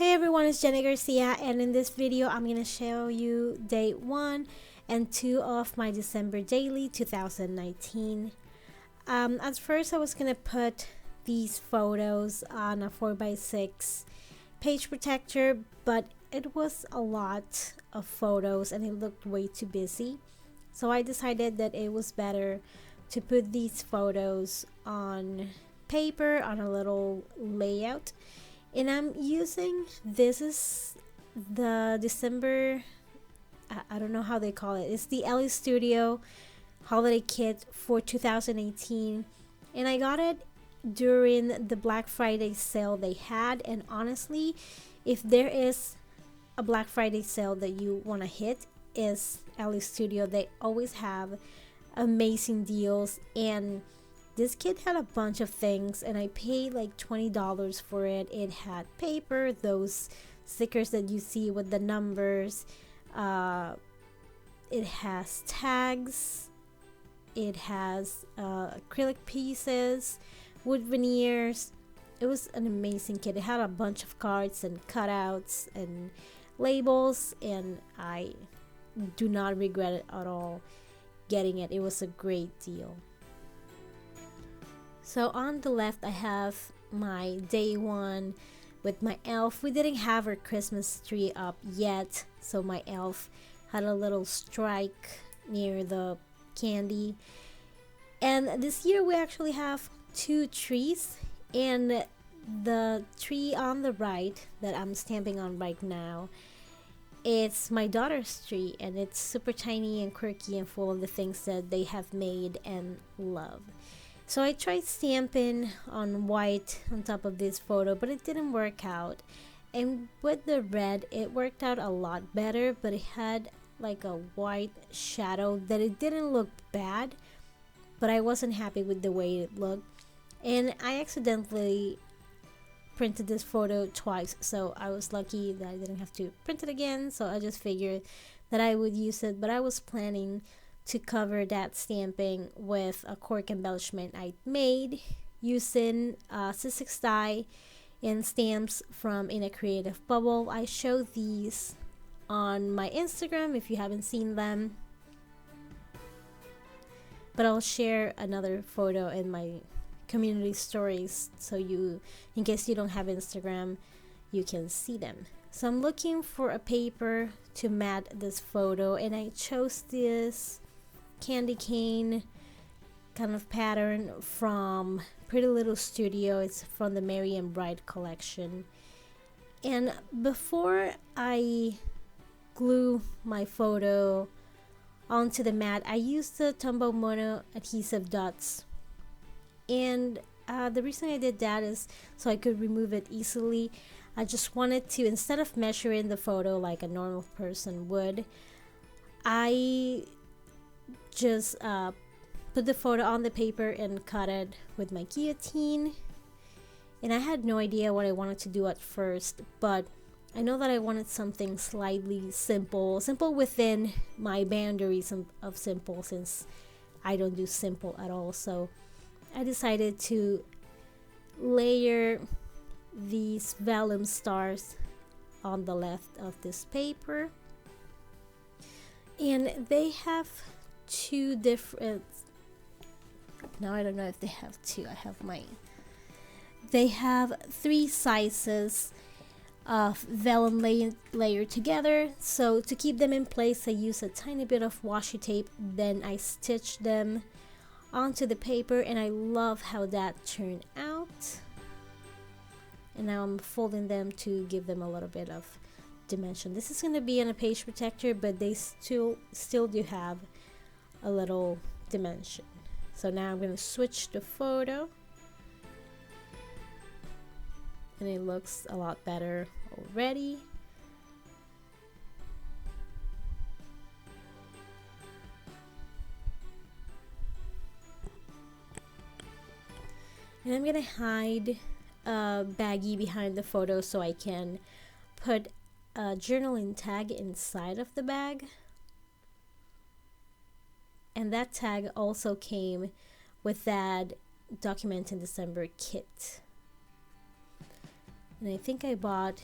Hey everyone, it's Jenny Garcia, and in this video I'm going to show you day 1 and 2 of my December daily 2019. At first I was going to put these photos on a 4x6 page protector, but it was a lot of photos and it looked way too busy. So I decided that it was better to put these photos on paper on a little layout. And I'm using, this is the December, I don't know how they call it. It's the LA Studio holiday kit for 2018. And I got it during the Black Friday sale they had. And honestly, if there is a Black Friday sale that you want to hit, is LA Studio. They always have amazing deals, and this kit had a bunch of things and I paid like $20 for it. It had paper, those stickers that you see with the numbers. It has tags. It has acrylic pieces, wood veneers. It was an amazing kit. It had a bunch of cards and cutouts and labels, and I do not regret it at all getting it. It was a great deal. So on the left I have my day 1 with my elf. We didn't have our Christmas tree up yet, so my elf had a little strike near the candy. And this year we actually have 2 trees, and the tree on the right that I'm stamping on right now, it's my daughter's tree, and it's super tiny and quirky and full of the things that they have made and love. So I tried stamping on white on top of this photo, but it didn't work out. And with the red, it worked out a lot better, but it had like a white shadow that it didn't look bad, but I wasn't happy with the way it looked. And I accidentally printed this photo twice, so I was lucky that I didn't have to print it again. So I just figured that I would use it, but I was planning to cover that stamping with a cork embellishment I made using Sizzix die and stamps from In a Creative Bubble. I show these on my Instagram if you haven't seen them, but I'll share another photo in my community stories, so you, in case you don't have Instagram, you can see them. So I'm looking for a paper to mat this photo, and I chose this candy cane kind of pattern from Pretty Little Studio. It's from the Merry and Bright collection. And before I glue my photo onto the mat, I used the Tombow Mono adhesive dots. And the reason I did that is so I could remove it easily. I just wanted to, instead of measuring the photo like a normal person would, I just put the photo on the paper and cut it with my guillotine. And I had no idea what I wanted to do at first, but I know that I wanted something slightly simple within my boundaries of simple, since I don't do simple at all. So I decided to layer these vellum stars on the left of this paper, and they have 2 different, now I don't know if they have 2, I have mine. They have 3 sizes of vellum layered together. So to keep them in place, I use a tiny bit of washi tape, then I stitch them onto the paper, and I love how that turned out. And now I'm folding them to give them a little bit of dimension. This is going to be on a page protector, but they still do have a little dimension. So now I'm going to switch the photo, and it looks a lot better already. And I'm going to hide a baggie behind the photo so I can put a journaling tag inside of the bag. And that tag also came with that Document in December kit. And I think I bought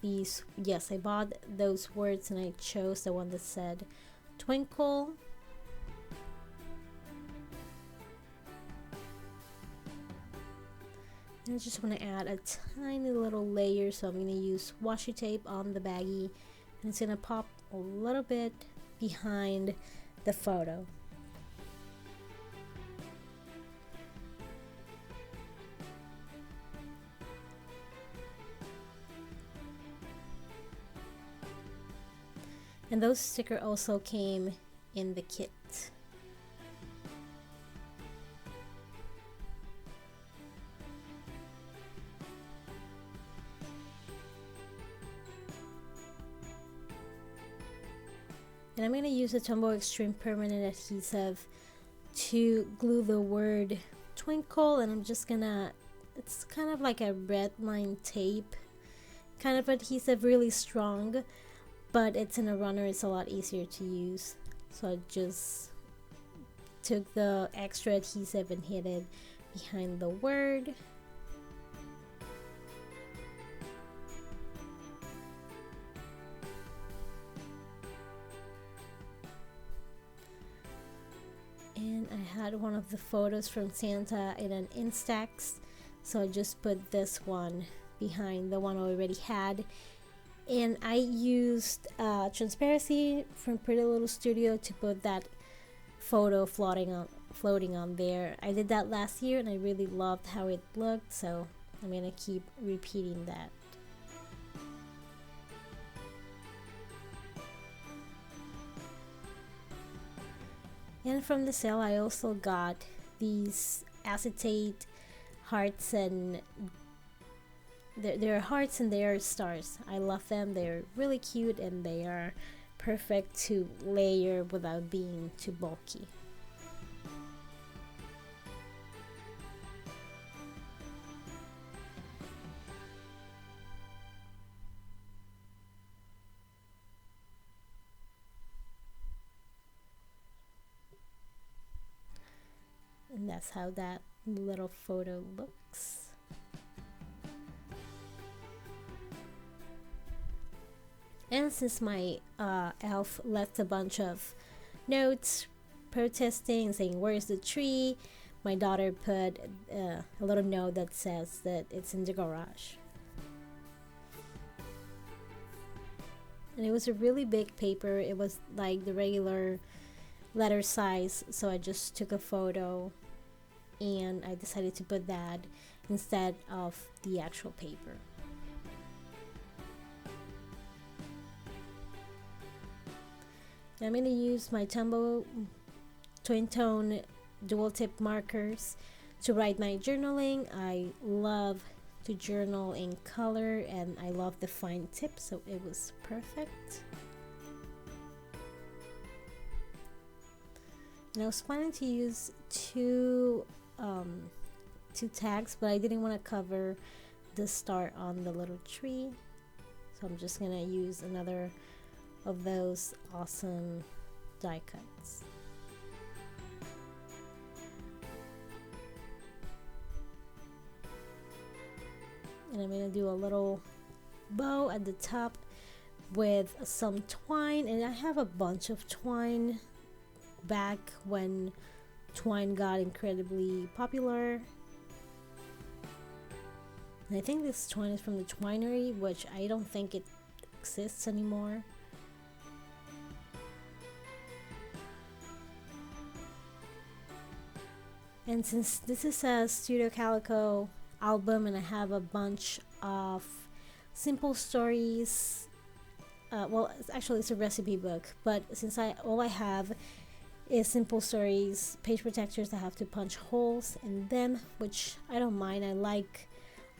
these, yes, I bought those words and I chose the one that said twinkle. And I just want to add a tiny little layer, so I'm going to use washi tape on the baggie, and it's going to pop a little bit behind the photo. And those stickers also came in the kit. And I'm going to use the Tombow Extreme Permanent Adhesive to glue the word twinkle, and I'm just gonna, it's kind of like a red line tape kind of adhesive, really strong, but it's in a runner, it's a lot easier to use. So I just took the extra adhesive and hid it behind the word. And I had one of the photos from Santa in an Instax, so I just put this one behind the one I already had. And I used transparency from Pretty Little Studio to put that photo floating on there. I did that last year and I really loved how it looked, so I'm gonna keep repeating that. And from the sale I also got these acetate hearts, and they're hearts and they are stars. I love them. They're really cute and they are perfect to layer without being too bulky. And that's how that little photo looks. And since my elf left a bunch of notes protesting, saying where's the tree, my daughter put a little note that says that it's in the garage. And it was a really big paper. It was like the regular letter size, so I just took a photo and I decided to put that instead of the actual paper. I'm going to use my Tombow twin tone dual tip markers to write my journaling. I love to journal in color and I love the fine tip, so it was perfect. And I was planning to use two tags, but I didn't want to cover the star on the little tree, so I'm just gonna use another of those awesome die cuts. And I'm gonna do a little bow at the top with some twine, and I have a bunch of twine back when twine got incredibly popular. And I think this twine is from the Twinery, which I don't think it exists anymore. And since this is a Studio Calico album and I have a bunch of simple stories, well, actually it's a recipe book, but since all I have is simple stories page protectors that have to punch holes in them, which I don't mind.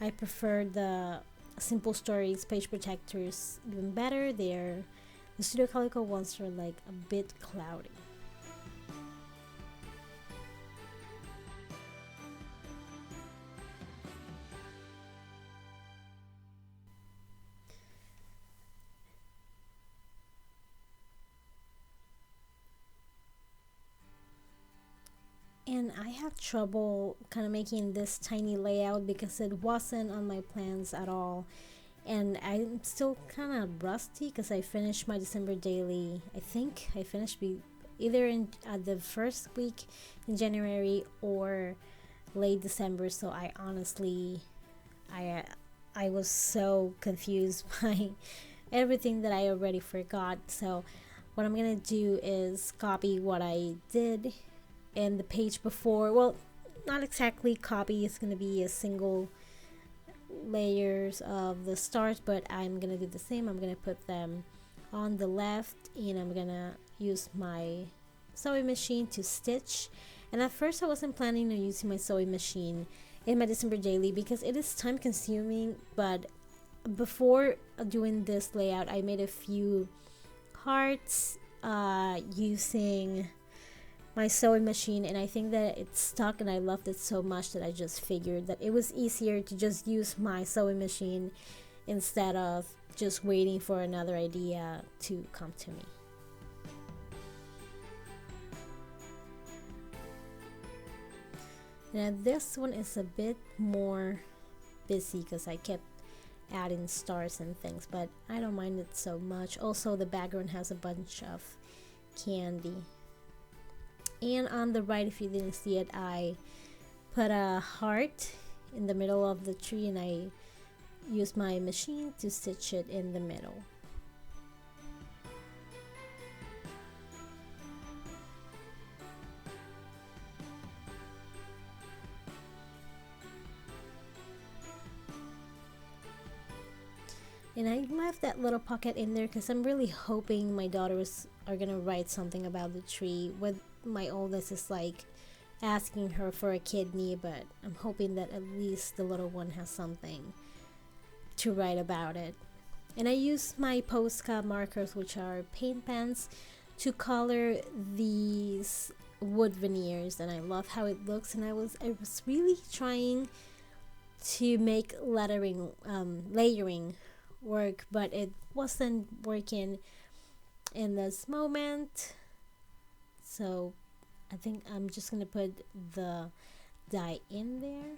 I prefer the simple stories page protectors even better. The Studio Calico ones are like a bit cloudy. And I had trouble kind of making this tiny layout because it wasn't on my plans at all. And I'm still kind of rusty because I finished my December daily. I think I finished either in the first week in January or late December. So I honestly, I I was so confused by everything that I already forgot. So what I'm gonna do is copy what I did in the page before. Well, not exactly copy. It's gonna be a single layers of the stars, but I'm gonna do the same. I'm gonna put them on the left, and I'm gonna use my sewing machine to stitch. And at first I wasn't planning on using my sewing machine in my December daily because it is time consuming, but before doing this layout I made a few hearts using my sewing machine, and I think that it stuck and I loved it so much that I just figured that it was easier to just use my sewing machine instead of just waiting for another idea to come to me. Now this one is a bit more busy because I kept adding stars and things, but I don't mind it so much. Also, the background has a bunch of candy. And on the right, if you didn't see it, I put a heart in the middle of the tree, and I used my machine to stitch it in the middle. And I left that little pocket in there because I'm really hoping my daughters are gonna write something about the tree. With my oldest is like asking her for a kidney, but I'm hoping that at least the little one has something to write about it. And I use my Posca markers, which are paint pens, to color these wood veneers, and I love how it looks. And I was really trying to make layering work, but it wasn't working in this moment. So I think I'm just gonna put the dye in there.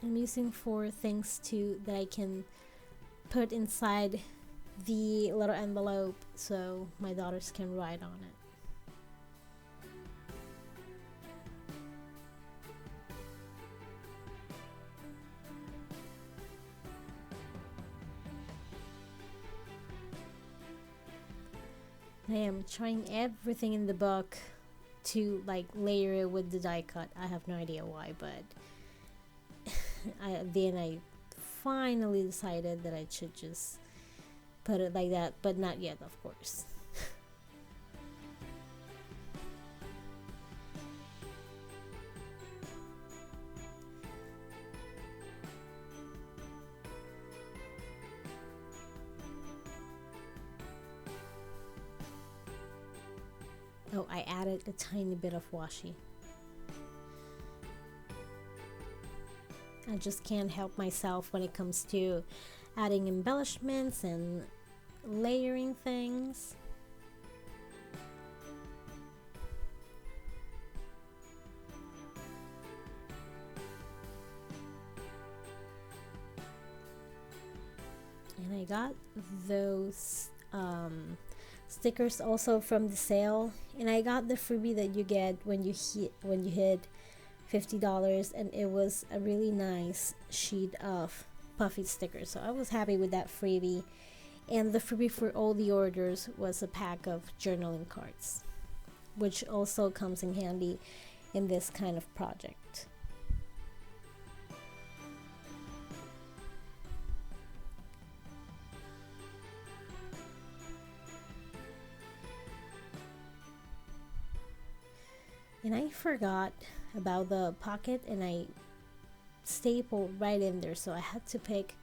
I'm using 4 things that I can put inside the little envelope so my daughters can write on it. I am trying everything in the book to like layer it with the die cut. I have no idea why, but I finally decided that I should just put it like that, but not yet, of course. Oh, I added a tiny bit of washi. I just can't help myself when it comes to adding embellishments and layering things. And I got those stickers also from the sale, and I got the freebie that you get when you hit $50, and it was a really nice sheet of puffy stickers, so I was happy with that freebie. And the freebie for all the orders was a pack of journaling cards, which also comes in handy in this kind of project. And I forgot about the pocket, and I stapled right in there, so I had to pick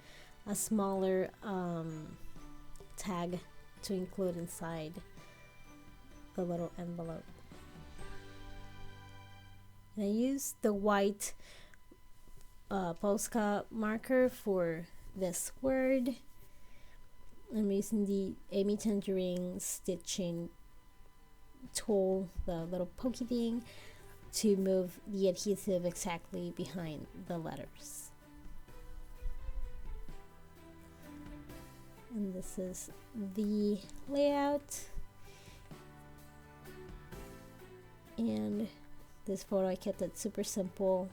a smaller tag to include inside the little envelope. And I used the white Posca marker for this word. I'm using the Amy Tangerine stitching tool, the little pokey thing, to move the adhesive exactly behind the letters. And this is the layout. And this photo, I kept it super simple,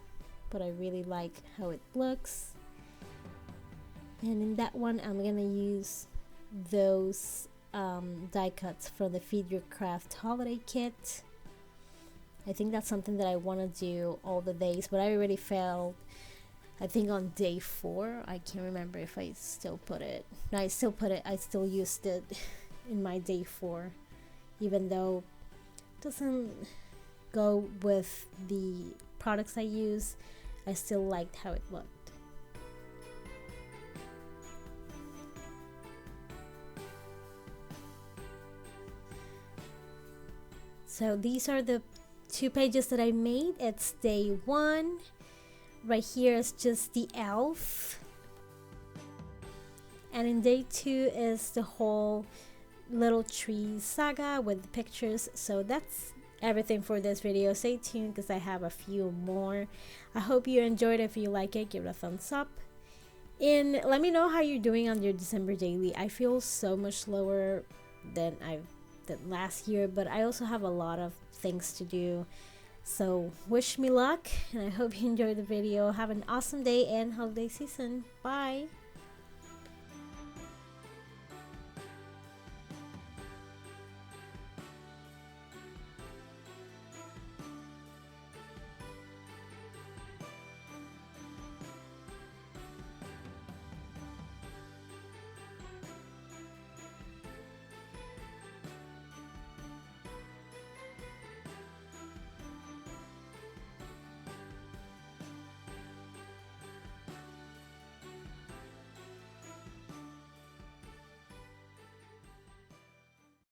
but I really like how it looks. And in that one, I'm gonna use those die cuts from the Feed Your Craft holiday kit. I think that's something that I want to do all the days, but I already failed, I think, on day 4. I can't remember if I still put it. No, I still put it. I still used it in my day 4, even though it doesn't go with the products I use. I still liked how it looked. So these are the 2 pages that I made. It's day 1. Right here is just the elf. And in day 2 is the whole little tree saga with the pictures. So that's everything for this video. Stay tuned because I have a few more. I hope you enjoyed. If you like it, give it a thumbs up. And let me know how you're doing on your December daily. I feel so much lower than last year, but I also have a lot of things to do. So wish me luck, and I hope you enjoyed the video. Have an awesome day and holiday season. Bye.